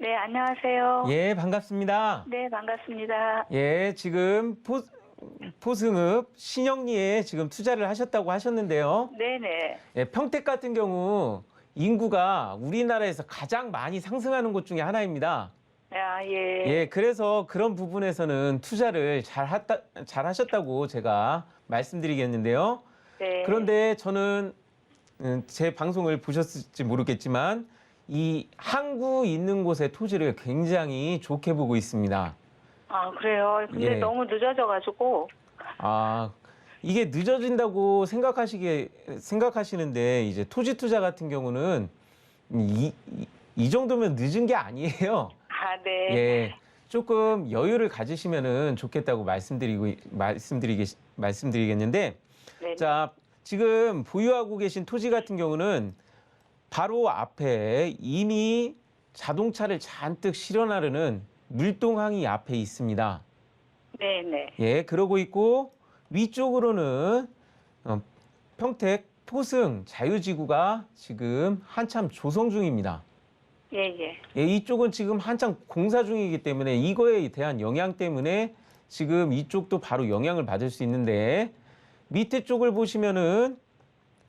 네, 안녕하세요. 예, 반갑습니다. 네, 반갑습니다. 예, 지금 포승읍 신영리에 지금 투자를 하셨다고 하셨는데요. 네네. 예, 평택 같은 경우 인구가 우리나라에서 가장 많이 상승하는 곳 중에 하나입니다. 아, 예. 예, 그래서 그런 부분에서는 투자를 잘 하셨다고 제가 말씀드리겠는데요. 네. 그런데 저는 제 방송을 보셨을지 모르겠지만 이 항구 있는 곳의 토지를 굉장히 좋게 보고 있습니다. 아, 그래요. 근데 예. 너무 늦어져가지고. 아, 이게 늦어진다고 생각하시는데 이제 토지 투자 같은 경우는 이 정도면 늦은 게 아니에요. 아, 네. 예. 조금 여유를 가지시면은 좋겠다고 말씀드리겠는데 네. 자, 지금 보유하고 계신 토지 같은 경우는 바로 앞에 이미 자동차를 잔뜩 실어나르는 물동항이 앞에 있습니다. 네네. 예, 그러고 있고 위쪽으로는 평택 포승 자유지구가 지금 한참 조성 중입니다. 예, 예. 예, 이쪽은 지금 한참 공사 중이기 때문에 이거에 대한 영향 때문에 지금 이쪽도 바로 영향을 받을 수 있는데 밑에 쪽을 보시면은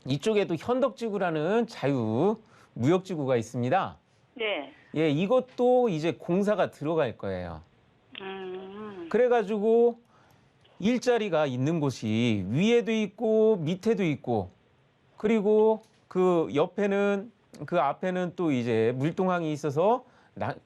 이쪽에도 현덕지구라는 자유 무역지구가 있습니다. 네. 예, 이것도 이제 공사가 들어갈 거예요. 음. 그래가지고 일자리가 있는 곳이 위에도 있고 밑에도 있고 그리고 그 옆에는 그 앞에는 또 이제 물동항이 있어서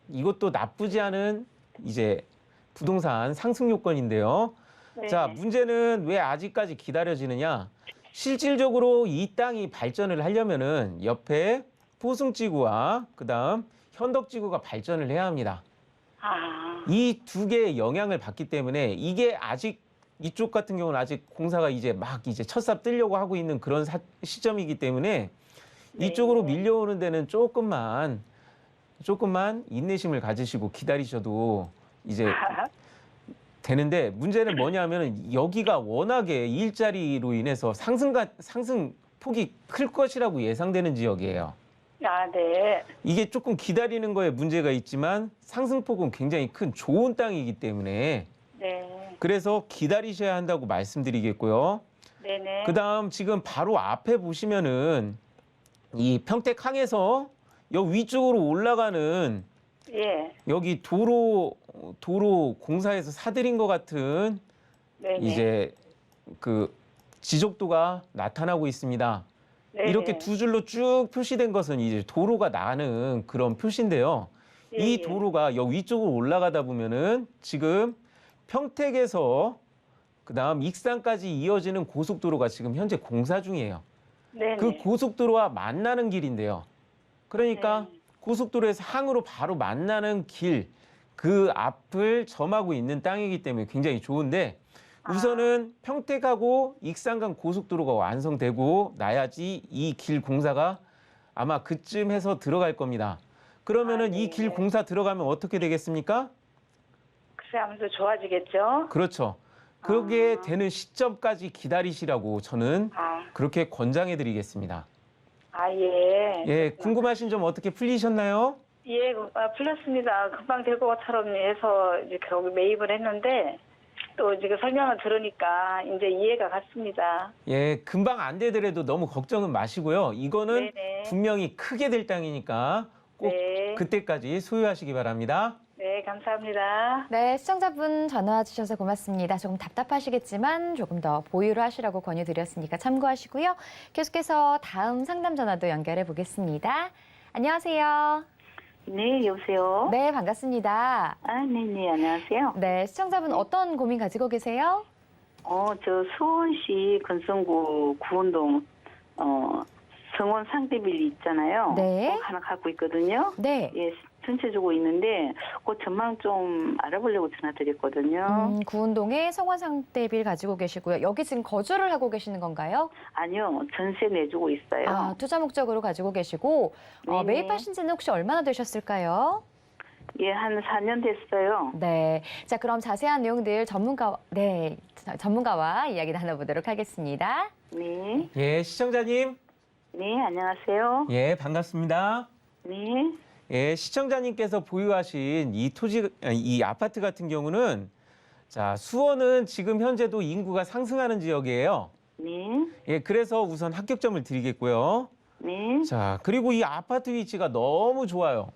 이것도 나쁘지 않은 이제 부동산 상승 요건인데요. 네. 자, 문제는 왜 아직까지 기다려지느냐? 실질적으로 이 땅이 발전을 하려면은 옆에 포승지구와 그다음 현덕지구가 발전을 해야 합니다. 아. 이 두 개의 영향을 받기 때문에 이게 아직 이쪽 같은 경우는 아직 공사가 이제 막 이제 첫삽 뜨려고 하고 있는 그런 시점이기 때문에 네. 이쪽으로 밀려오는 데는 조금만 인내심을 가지시고 기다리셔도 이제 되는데 문제는 뭐냐면 여기가 워낙에 일자리로 인해서 상승 폭이 클 것이라고 예상되는 지역이에요. 아, 네. 이게 조금 기다리는 거에 문제가 있지만 상승폭은 굉장히 큰 좋은 땅이기 때문에 네. 그래서 기다리셔야 한다고 말씀드리겠고요. 네네. 그다음 지금 바로 앞에 보시면은 이 평택항에서 여기 위쪽으로 올라가는 예. 여기 도로 공사에서 사들인 것 같은 네네. 이제 그 지적도가 나타나고 있습니다. 네네. 이렇게 두 줄로 쭉 표시된 것은 이제 도로가 나는 그런 표시인데요. 예, 이 예. 도로가 여기 위쪽으로 올라가다 보면은 지금 평택에서 그다음 익산까지 이어지는 고속도로가 지금 현재 공사 중이에요. 네네. 그 고속도로와 만나는 길인데요. 그러니까 네. 고속도로에서 항으로 바로 만나는 길, 그 앞을 점하고 있는 땅이기 때문에 굉장히 좋은데 우선은 평택하고 익산간 고속도로가 완성되고 나야지 이 길 공사가 아마 그쯤 해서 들어갈 겁니다. 그러면은 이 길 네. 공사 들어가면 어떻게 되겠습니까? 글쎄 아무래도 좋아지겠죠? 그렇죠. 그게 되는 시점까지 기다리시라고 저는 아. 그렇게 권장해 드리겠습니다. 아, 예. 예, 궁금하신 점 어떻게 풀리셨나요? 예, 풀렸습니다. 금방 될 것처럼 해서 이제 결국 매입을 했는데 또 지금 설명을 들으니까 이제 이해가 갔습니다. 예, 금방 안 되더라도 너무 걱정은 마시고요. 이거는 네네. 분명히 크게 될 땅이니까 꼭 네. 그때까지 소유하시기 바랍니다. 네, 감사합니다. 네, 시청자분 전화 주셔서 고맙습니다. 조금 답답하시겠지만 조금 더 보유를 하시라고 권유드렸으니까 참고하시고요. 계속해서 다음 상담 전화도 연결해 보겠습니다. 안녕하세요. 네, 여보세요? 네, 반갑습니다. 아, 네네, 안녕하세요. 네, 시청자분 어떤 고민 가지고 계세요? 저 수원시 근성구 구원동, 성원 상대빌 있잖아요. 네. 그거 하나 갖고 있거든요. 네. 예, 전체 주고 있는데, 그 전망 좀 알아보려고 전화드렸거든요. 구운동에 성원상대빌 가지고 계시고요. 여기 지금 거주를 하고 계시는 건가요? 아니요, 전세 내주고 있어요. 아, 투자 목적으로 가지고 계시고 네네. 매입하신 지는 혹시 얼마나 되셨을까요? 예, 한 4년 됐어요. 네. 자, 그럼 자세한 내용들 전문가와 이야기 나눠보도록 하겠습니다. 네. 예, 시청자님. 네, 안녕하세요. 예, 반갑습니다. 네. 예, 시청자님께서 보유하신 이 아파트 같은 경우는 자, 수원은 지금 현재도 인구가 상승하는 지역이에요. 네. 예, 그래서 우선 합격점을 드리겠고요. 네. 자, 그리고 이 아파트 위치가 너무 좋아요.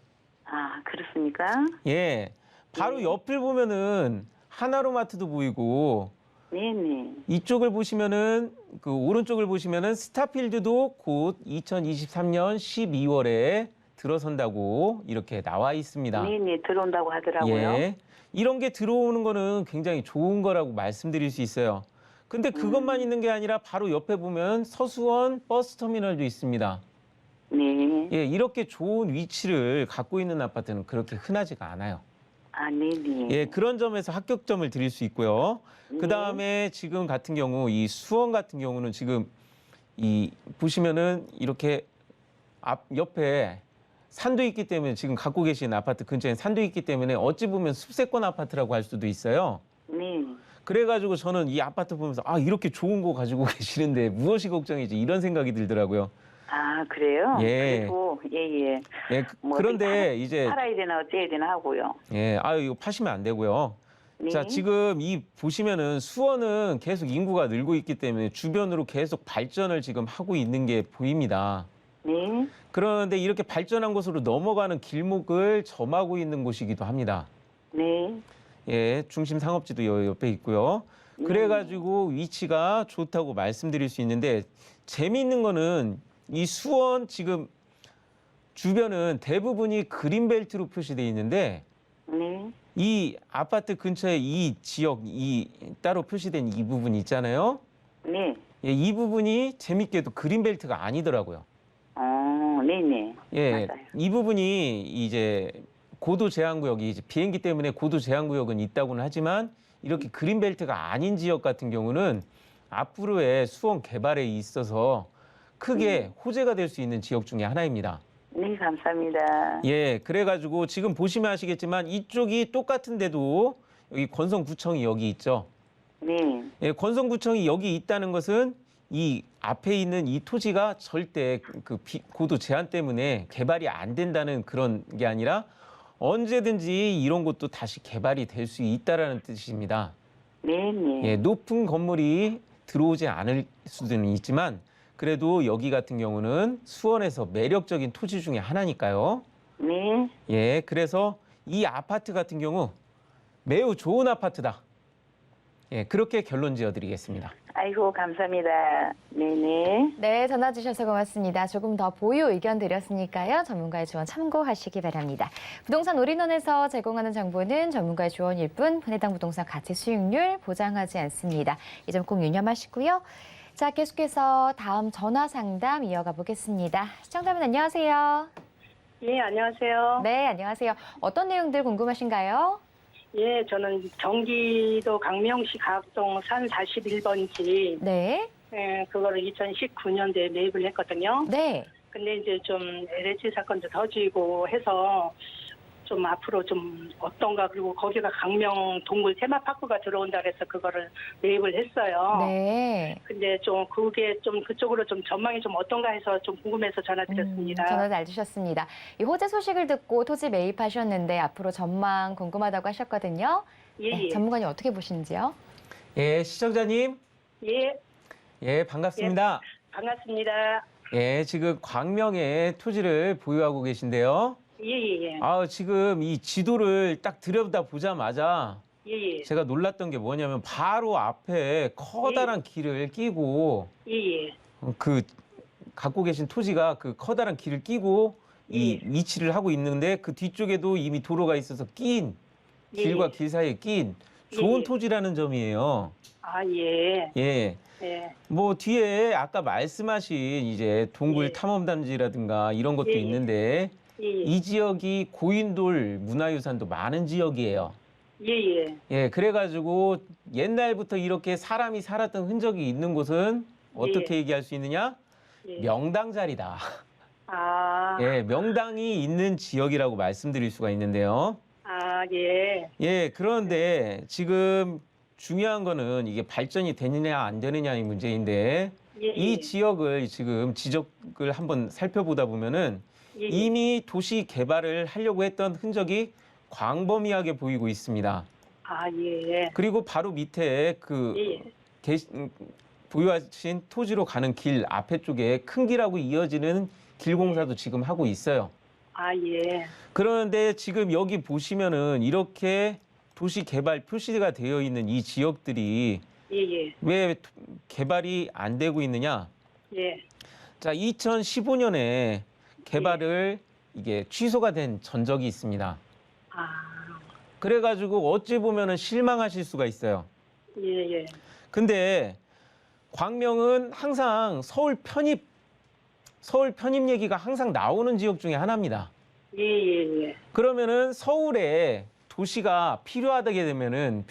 아, 그렇습니까? 예, 바로 네. 옆을 보면은 하나로마트도 보이고 네네. 이쪽을 보시면은 그 오른쪽을 보시면은 스타필드도 곧 2023년 12월에 들어선다고 이렇게 나와 있습니다. 네네, 들어온다고 하더라고요. 예. 이런 게 들어오는 거는 굉장히 좋은 거라고 말씀드릴 수 있어요. 근데 그것만 있는 게 아니라 바로 옆에 보면 서수원 버스터미널도 있습니다. 네. 예, 이렇게 좋은 위치를 갖고 있는 아파트는 그렇게 흔하지가 않아요. 아, 네네. 예, 그런 점에서 합격점을 드릴 수 있고요. 그 다음에 지금 같은 경우 이 수원 같은 경우는 지금 이 보시면은 이렇게 앞 옆에 산도 있기 때문에 지금 갖고 계신 아파트 근처에 산도 있기 때문에 어찌 보면 숲세권 아파트라고 할 수도 있어요. 네. 그래가지고 저는 이 아파트 보면서 아 이렇게 좋은 거 가지고 계시는데 무엇이 걱정이지 이런 생각이 들더라고요. 아, 그래요? 예. 그리고, 예. 예, 뭐 그런데 어떻게 이제 팔아야 되나 어째야 되나 하고요. 예, 아유 이거 파시면 안 되고요. 네. 자, 지금 이 보시면은 수원은 계속 인구가 늘고 있기 때문에 주변으로 계속 발전을 지금 하고 있는 게 보입니다. 네. 그런데 이렇게 발전한 곳으로 넘어가는 길목을 점하고 있는 곳이기도 합니다. 네. 예, 중심 상업지도 옆에 있고요. 그래가지고 위치가 좋다고 말씀드릴 수 있는데 재미있는 거는 이 수원 지금 주변은 대부분이 그린벨트로 표시되어 있는데 네. 이 아파트 근처에 이 지역, 이 따로 표시된 이 부분 있잖아요. 네. 예, 이 부분이 재밌게도 그린벨트가 아니더라고요. 네네. 예, 맞아요. 이 부분이 이제 고도 제한구역이 이제 비행기 때문에 고도 제한구역은 있다고는 하지만 이렇게 그린벨트가 아닌 지역 같은 경우는 앞으로의 수원 개발에 있어서 크게 호재가 될 수 있는 지역 중에 하나입니다. 네, 감사합니다. 예, 그래가지고 지금 보시면 아시겠지만 이쪽이 똑같은데도 여기 권성구청이 여기 있죠. 네. 예, 권성구청이 여기 있다는 것은 이 앞에 있는 이 토지가 절대 그 고도 제한 때문에 개발이 안 된다는 그런 게 아니라 언제든지 이런 곳도 다시 개발이 될 수 있다라는 뜻입니다. 네네. 예, 높은 건물이 들어오지 않을 수는 있지만 그래도 여기 같은 경우는 수원에서 매력적인 토지 중에 하나니까요. 네. 예, 그래서 이 아파트 같은 경우 매우 좋은 아파트다. 예, 그렇게 결론 지어드리겠습니다. 아이고, 감사합니다. 네네. 네, 전화 주셔서 고맙습니다. 조금 더 보유 의견 드렸으니까요. 전문가의 조언 참고하시기 바랍니다. 부동산 올인원에서 제공하는 정보는 전문가의 조언일 뿐 해당 부동산 가치 수익률 보장하지 않습니다. 이 점 꼭 유념하시고요. 자, 계속해서 다음 전화 상담 이어가 보겠습니다. 시청자분 안녕하세요. 예, 안녕하세요. 네, 안녕하세요. 어떤 내용들 궁금하신가요? 예, 저는 경기도 강명시 가학동 산 41번지, 네, 그거를 2019년도에 매입을 했거든요. 네. 근데 이제 좀 LH 사건도 터지고 해서 좀 앞으로 좀 어떤가, 그리고 거기가 강명 동굴 테마파크가 들어온다 그래서 그거를 매입을 했어요. 네. 근데 좀 그게 좀 그쪽으로 좀 전망이 좀 어떤가 해서 좀 궁금해서 전화드렸습니다. 전화 잘 주셨습니다. 이 호재 소식을 듣고 토지 매입하셨는데 앞으로 전망 궁금하다고 하셨거든요. 예, 네, 예. 전문가님 어떻게 보시는지요? 예, 시청자님. 예, 예, 반갑습니다. 반갑습니다. 예, 지금 광명에 토지를 보유하고 계신데요. 예. 아, 지금 이 지도를 딱 들여다 보자마자 예. 제가 놀랐던 게 뭐냐면 바로 앞에 커다란 길을 끼고 예. 그 갖고 계신 토지가 그 커다란 길을 끼고 이 예. 위치를 하고 있는데 그 뒤쪽에도 이미 도로가 있어서 낀 길과 길 사이에 낀 좋은 예. 토지라는 점이에요. 아, 예. 예. 예. 뭐 뒤에 아까 말씀하신 이제 동굴 예. 탐험단지라든가 이런 것도 예. 있는데 예. 이 지역이 고인돌 문화유산도 많은 지역이에요. 예. 예, 그래가지고 옛날부터 이렇게 사람이 살았던 흔적이 있는 곳은 어떻게 얘기할 수 있느냐? 예. 명당 자리다. 아. 예, 명당이 있는 지역이라고 말씀드릴 수가 있는데요. 아, 예. 예, 그런데 지금 중요한 거는 이게 발전이 되느냐 안 되느냐의 문제인데 예. 이 지역을 지금 지적을 한번 살펴보다 보면은 예. 이미 도시 개발을 하려고 했던 흔적이 광범위하게 보이고 있습니다. 아, 예. 그리고 바로 밑에 그 예. 보유하신 토지로 가는 길 앞에 쪽에 큰 길하고 이어지는 길 공사도 지금 하고 있어요. 아, 예. 그런데 지금 여기 보시면은 이렇게 도시 개발 표시가 되어 있는 이 지역들이 예, 예. 왜 개발이 안 되고 있느냐? 예. 자, 2015년에 개발을 이게 취소가 된 전적이 있습니다. 아, 그래가지고 어찌 보면은 실망하실 수가 있어요. 예, 예. 근데 광명은 항상 서울 편입 얘기가 항상 나오는 지역 중에 하나입니다. 예, 예, 예. 그러면은 서울에 도시가 필요하게 되면은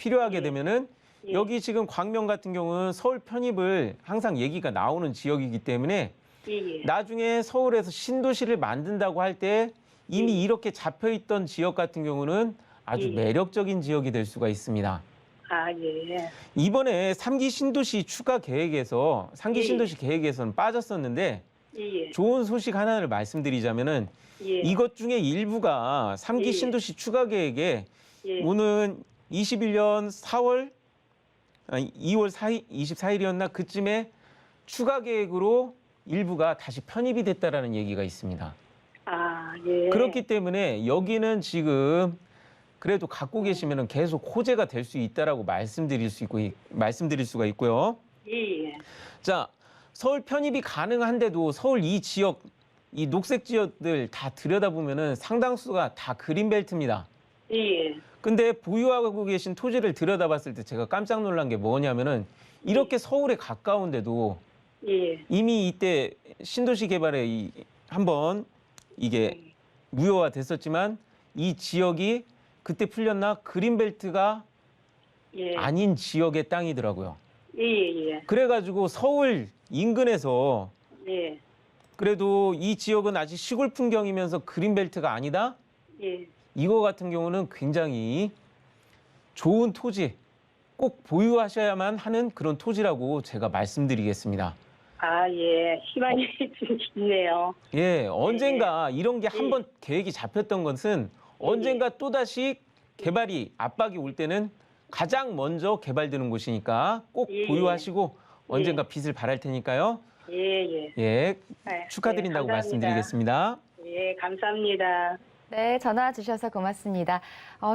예. 여기 지금 광명 같은 경우는 서울 편입을 항상 얘기가 나오는 지역이기 때문에 예, 예. 나중에 서울에서 신도시를 만든다고 할 때 이미 이렇게 잡혀 있던 지역 같은 경우는 아주 예. 매력적인 지역이 될 수가 있습니다. 아, 예. 이번에 3기 신도시 추가 계획에서 3기 예. 신도시 계획에서는 빠졌었는데 예, 예. 좋은 소식 하나를 말씀드리자면은 예. 이것 중에 일부가 3기 예. 신도시 추가 계획에 예. 오는 21년 2월 24일이었나 그쯤에 추가 계획으로 일부가 다시 편입이 됐다라는 얘기가 있습니다. 아, 예. 그렇기 때문에 여기는 지금 그래도 갖고 계시면은 계속 호재가 될 수 있다라고 말씀드릴 수가 있고요. 예, 예. 자, 서울 편입이 가능한데도 서울 이 지역, 이 녹색 지역들 다 들여다보면은 상당수가 다 그린벨트입니다. 예. 근데 보유하고 계신 토지를 들여다봤을 때 제가 깜짝 놀란 게 뭐냐면은 이렇게 서울에 가까운데도 예. 이미 이때 신도시 개발에 한번 이게 무효화 됐었지만 이 지역이 그때 풀렸나 그린벨트가 예. 아닌 지역의 땅이더라고요. 예, 예. 그래가지고 서울 인근에서 예. 그래도 이 지역은 아직 시골 풍경이면서 그린벨트가 아니다? 예. 이거 같은 경우는 굉장히 좋은 토지, 꼭 보유하셔야만 하는 그런 토지라고 제가 말씀드리겠습니다. 아, 예. 희망이 있네요. 예, 언젠가 이런 게 한 번 계획이 잡혔던 것은 언젠가 또다시 개발이 압박이 올 때는 가장 먼저 개발되는 곳이니까 꼭 예. 보유하시고 언젠가 빛을 발할 테니까요. 예, 예. 예, 네, 축하드린다고 네, 감사합니다. 말씀드리겠습니다. 예, 감사합니다. 네, 전화 주셔서 고맙습니다.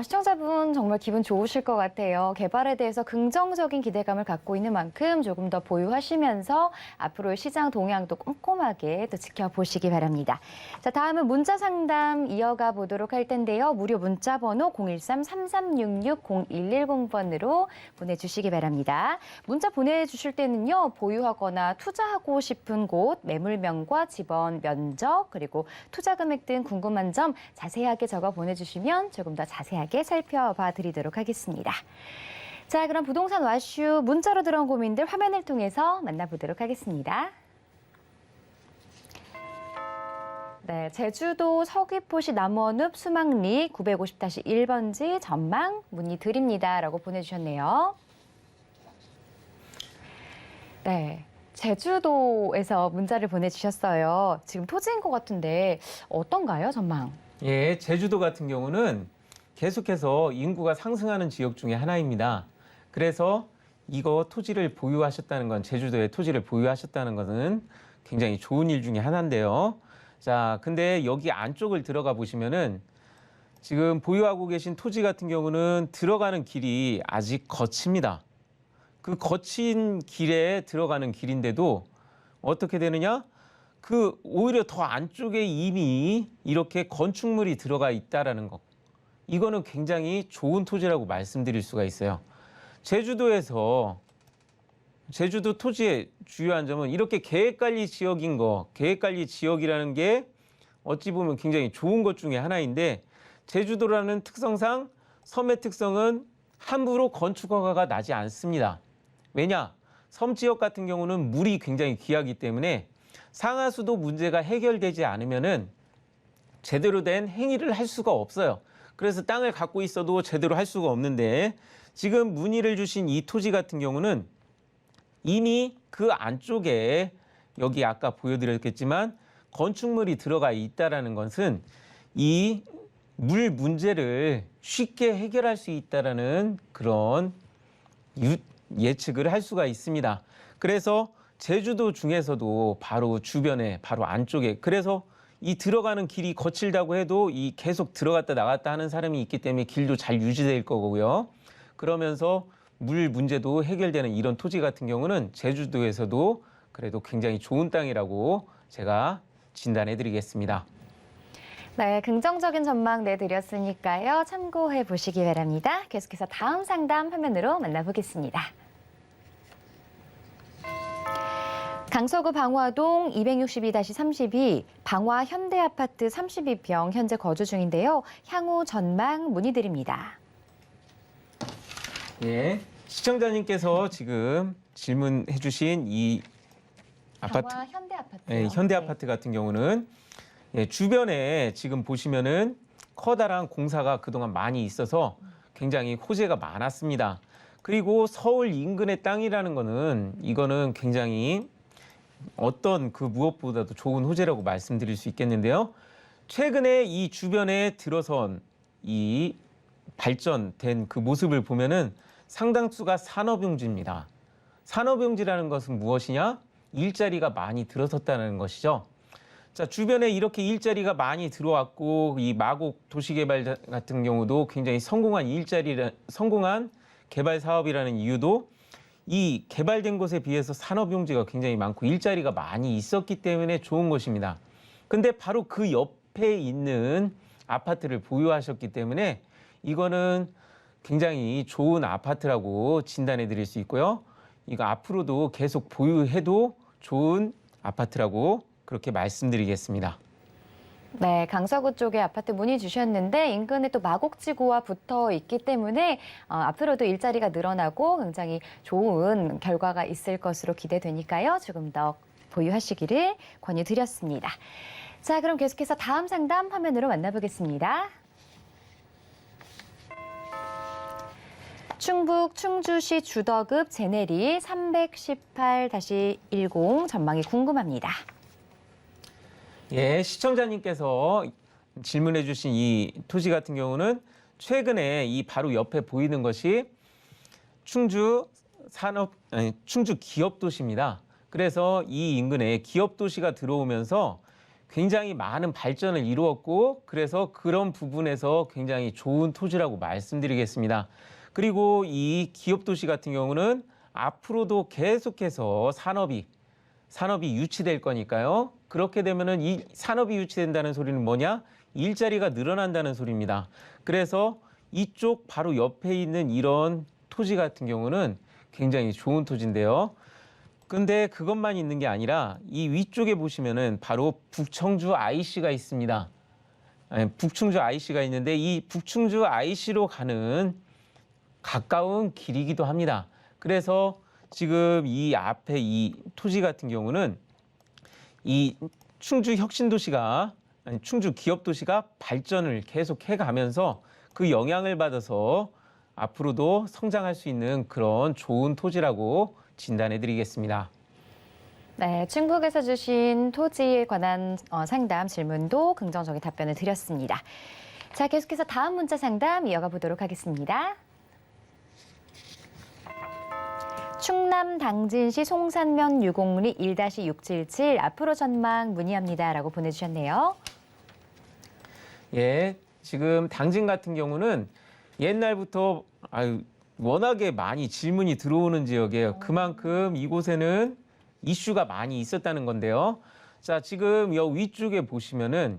시청자분 정말 기분 좋으실 것 같아요. 개발에 대해서 긍정적인 기대감을 갖고 있는 만큼 조금 더 보유하시면서 앞으로의 시장 동향도 꼼꼼하게 또 지켜보시기 바랍니다. 자, 다음은 문자 상담 이어가 보도록 할 텐데요. 무료 문자 번호 013-3366-0110번으로 보내주시기 바랍니다. 문자 보내주실 때는요, 보유하거나 투자하고 싶은 곳, 매물명과 집원, 면적, 그리고 투자 금액 등 궁금한 점 자세하게 적어 보내주시면 조금 더 자세하게 살펴봐 드리도록 하겠습니다. 자, 그럼 부동산 와슈 문자로 들어온 고민들 화면을 통해서 만나보도록 하겠습니다. 네, 제주도 서귀포시 남원읍 수막리 950-1번지 전망 문의 드립니다라고 보내주셨네요. 네. 제주도에서 문자를 보내주셨어요. 지금 토지인 것 같은데 어떤가요, 전망? 예, 제주도 같은 경우는 계속해서 인구가 상승하는 지역 중에 하나입니다. 그래서 이거 토지를 보유하셨다는 건, 제주도에 토지를 보유하셨다는 것은 굉장히 좋은 일 중에 하나인데요. 자, 근데 여기 안쪽을 들어가 보시면은 지금 보유하고 계신 토지 같은 경우는 들어가는 길이 아직 거칩니다. 그 거친 길에 들어가는 길인데도 어떻게 되느냐? 그 오히려 더 안쪽에 이미 이렇게 건축물이 들어가 있다라는 것. 이거는 굉장히 좋은 토지라고 말씀드릴 수가 있어요. 제주도 토지의 주요한 점은 이렇게 계획관리 지역인 거, 계획관리 지역이라는 게 어찌 보면 굉장히 좋은 것 중에 하나인데 제주도라는 특성상 섬의 특성은 함부로 건축 허가가 나지 않습니다. 왜냐? 섬 지역 같은 경우는 물이 굉장히 귀하기 때문에 상하수도 문제가 해결되지 않으면은 제대로 된 행위를 할 수가 없어요. 그래서 땅을 갖고 있어도 제대로 할 수가 없는데 지금 문의를 주신 이 토지 같은 경우는 이미 그 안쪽에 여기 아까 보여드렸겠지만 건축물이 들어가 있다라는 것은 이 물 문제를 쉽게 해결할 수 있다라는 그런 예측을 할 수가 있습니다. 그래서 제주도 중에서도 바로 주변에 바로 안쪽에 그래서 이 들어가는 길이 거칠다고 해도 이 계속 들어갔다 나갔다 하는 사람이 있기 때문에 길도 잘 유지될 거고요. 그러면서 물 문제도 해결되는 이런 토지 같은 경우는 제주도에서도 그래도 굉장히 좋은 땅이라고 제가 진단해 드리겠습니다. 네, 긍정적인 전망 내드렸으니까요. 참고해 보시기 바랍니다. 계속해서 다음 상담 화면으로 만나보겠습니다. 강서구 방화동 262-32 방화 현대아파트 32평 현재 거주 중인데요. 향후 전망 문의드립니다. 예, 시청자님께서 지금 질문해 주신 이 아파트, 방화 현대아파트. 예, 현대아파트 같은 경우는 예, 주변에 지금 보시면은 커다란 공사가 그동안 많이 있어서 굉장히 호재가 많았습니다. 그리고 서울 인근의 땅이라는 거는 이거는 굉장히 어떤 그 무엇보다도 좋은 호재라고 말씀드릴 수 있겠는데요. 최근에 이 주변에 들어선 이 발전된 그 모습을 보면은 상당수가 산업용지입니다. 산업용지라는 것은 무엇이냐? 일자리가 많이 들어섰다는 것이죠. 자, 주변에 이렇게 일자리가 많이 들어왔고 이 마곡 도시개발 같은 경우도 굉장히 성공한 개발 사업이라는 이유도 이 개발된 곳에 비해서 산업용지가 굉장히 많고 일자리가 많이 있었기 때문에 좋은 것입니다. 근데 바로 그 옆에 있는 아파트를 보유하셨기 때문에 이거는 굉장히 좋은 아파트라고 진단해 드릴 수 있고요. 이거 앞으로도 계속 보유해도 좋은 아파트라고 그렇게 말씀드리겠습니다. 네, 강서구 쪽에 아파트 문의 주셨는데 인근에 또 마곡지구와 붙어 있기 때문에 앞으로도 일자리가 늘어나고 굉장히 좋은 결과가 있을 것으로 기대되니까요. 조금 더 보유하시기를 권유드렸습니다. 자, 그럼 계속해서 다음 상담 화면으로 만나보겠습니다. 충북 충주시 주덕읍 제네리 318-10 전망이 궁금합니다. 예, 시청자님께서 질문해 주신 이 토지 같은 경우는 최근에 이 바로 옆에 보이는 것이 충주 기업 도시입니다. 그래서 이 인근에 기업 도시가 들어오면서 굉장히 많은 발전을 이루었고 그래서 그런 부분에서 굉장히 좋은 토지라고 말씀드리겠습니다. 그리고 이 기업 도시 같은 경우는 앞으로도 계속해서 산업이 유치될 거니까요. 그렇게 되면은 이 산업이 유치된다는 소리는 뭐냐? 일자리가 늘어난다는 소리입니다. 그래서 이쪽 바로 옆에 있는 이런 토지 같은 경우는 굉장히 좋은 토지인데요. 근데 그것만 있는 게 아니라 이 위쪽에 보시면은 바로 북청주 IC가 있습니다. 북충주 IC가 있는데 이 북충주 IC로 가는 가까운 길이기도 합니다. 그래서 지금 이 앞에 이 토지 같은 경우는 이 충주 기업도시가 발전을 계속 해가면서 그 영향을 받아서 앞으로도 성장할 수 있는 그런 좋은 토지라고 진단해 드리겠습니다. 네, 충북에서 주신 토지에 관한 상담 질문도 긍정적인 답변을 드렸습니다. 자, 계속해서 다음 문자 상담 이어가 보도록 하겠습니다. 충남 당진시 송산면 유곡리 1-677 앞으로 전망 문의합니다라고 보내주셨네요. 예, 지금 당진 같은 경우는 옛날부터 워낙에 많이 질문이 들어오는 지역이에요. 그만큼 이곳에는 이슈가 많이 있었다는 건데요. 자, 지금 여기 위쪽에 보시면은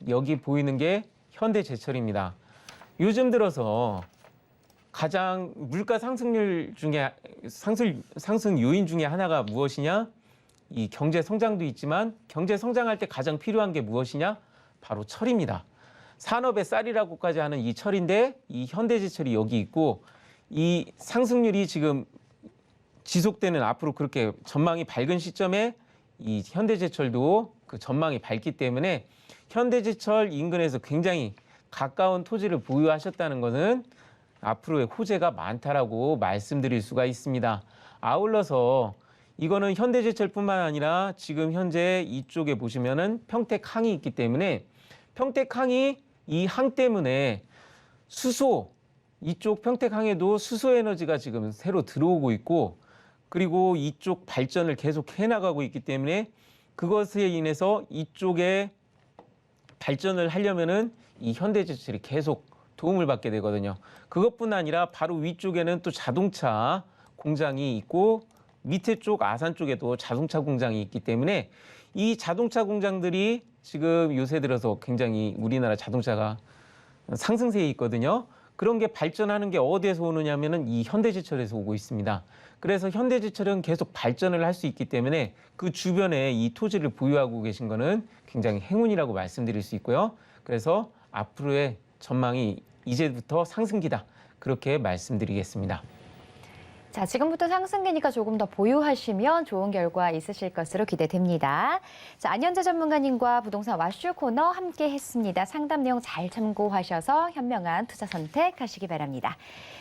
여기 보이는 게 현대제철입니다. 요즘 들어서 가장 물가 상승률 중에 상승 요인 중에 하나가 무엇이냐? 이 경제 성장도 있지만 경제 성장할 때 가장 필요한 게 무엇이냐? 바로 철입니다. 산업의 쌀이라고까지 하는 이 철인데 이 현대제철이 여기 있고 이 상승률이 지금 지속되는 앞으로 그렇게 전망이 밝은 시점에 이 현대제철도 그 전망이 밝기 때문에 현대제철 인근에서 굉장히 가까운 토지를 보유하셨다는 것은 앞으로의 호재가 많다라고 말씀드릴 수가 있습니다. 아울러서 이거는 현대제철뿐만 아니라 지금 현재 이쪽에 보시면은 평택항이 있기 때문에 평택항이 이 항 때문에 수소, 이쪽 평택항에도 수소 에너지가 지금 새로 들어오고 있고 그리고 이쪽 발전을 계속 해나가고 있기 때문에 그것에 인해서 이쪽에 발전을 하려면은 이 현대제철이 계속 도움을 받게 되거든요. 그것뿐 아니라 바로 위쪽에는 또 자동차 공장이 있고 밑에 쪽 아산 쪽에도 자동차 공장이 있기 때문에 이 자동차 공장들이 지금 요새 들어서 굉장히 우리나라 자동차가 상승세에 있거든요. 그런 게 발전하는 게 어디에서 오느냐면은 이 현대제철에서 오고 있습니다. 그래서 현대제철은 계속 발전을 할 수 있기 때문에 그 주변에 이 토지를 보유하고 계신 거는 굉장히 행운이라고 말씀드릴 수 있고요. 그래서 앞으로의 전망이 이제부터 상승기다. 그렇게 말씀드리겠습니다. 자, 지금부터 상승기니까 조금 더 보유하시면 좋은 결과 있으실 것으로 기대됩니다. 자, 안현재 전문가님과 부동산 와슈 코너 함께 했습니다. 상담 내용 잘 참고하셔서 현명한 투자 선택하시기 바랍니다.